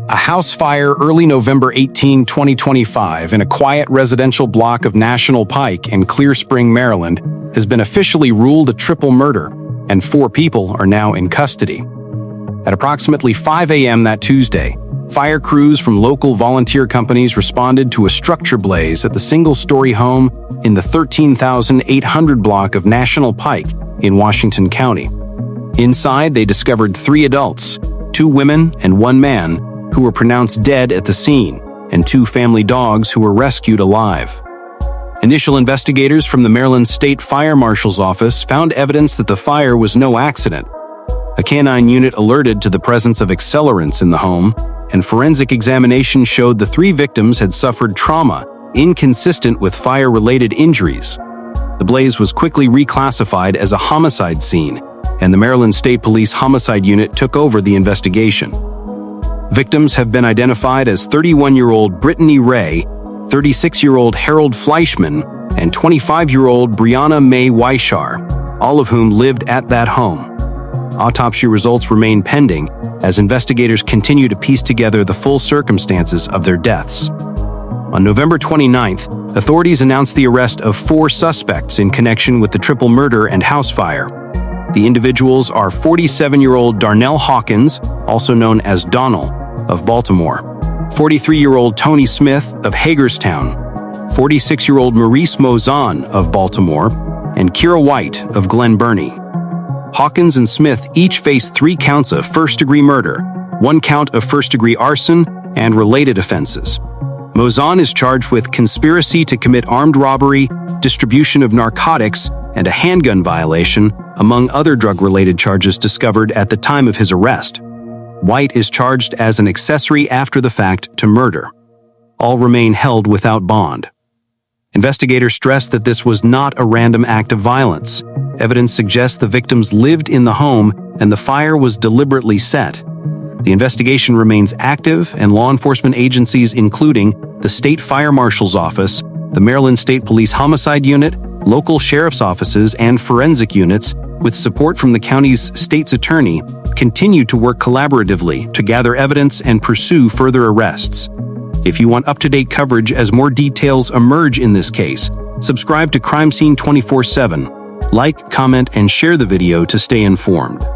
A house fire early November 18, 2025 in a quiet residential block of National Pike in Clear Spring, Maryland, has been officially ruled a triple murder, and 4 people are now in custody. At approximately 5 a.m. that Tuesday, fire crews from local volunteer companies responded to a structure blaze at the single-story home in the 13,800 block of National Pike in Washington County. Inside, they discovered 3 adults, 2 women and 1 man, who were pronounced dead at the scene, and 2 family dogs who were rescued alive. Initial investigators from the Maryland State Fire Marshal's Office found evidence that the fire was no accident. A canine unit alerted to the presence of accelerants in the home, and forensic examination showed the 3 victims had suffered trauma inconsistent with fire-related injuries. The blaze was quickly reclassified as a homicide scene, and the Maryland State Police Homicide Unit took over the investigation. Victims have been identified as 31-year-old Brittany Ray, 36-year-old Harold Fleischman, and 25-year-old Brianna Mae Weishar, all of whom lived at that home. Autopsy results remain pending as investigators continue to piece together the full circumstances of their deaths. On November 29th, authorities announced the arrest of 4 suspects in connection with the triple murder and house fire. The individuals are 47-year-old Darnell Hawkins, also known as Donnell, of Baltimore, 43-year-old Tony Smith of Hagerstown, 46-year-old Maurice Mozon of Baltimore, and Kira White of Glen Burnie. Hawkins and Smith each face 3 counts of first-degree murder, 1 count of first-degree arson, and related offenses. Mozon is charged with conspiracy to commit armed robbery, distribution of narcotics, and a handgun violation, among other drug-related charges discovered at the time of his arrest. White is charged as an accessory after the fact to murder. All remain held without bond. Investigators stress that this was not a random act of violence. Evidence suggests the victims lived in the home and the fire was deliberately set. The investigation remains active, and law enforcement agencies including the State Fire Marshal's Office, the Maryland State Police Homicide Unit, local sheriff's offices, and forensic units, with support from the county's state's attorney, continue to work collaboratively to gather evidence and pursue further arrests. If you want up-to-date coverage as more details emerge in this case, subscribe to Crime Scene 24/7. Like, comment, and share the video to stay informed.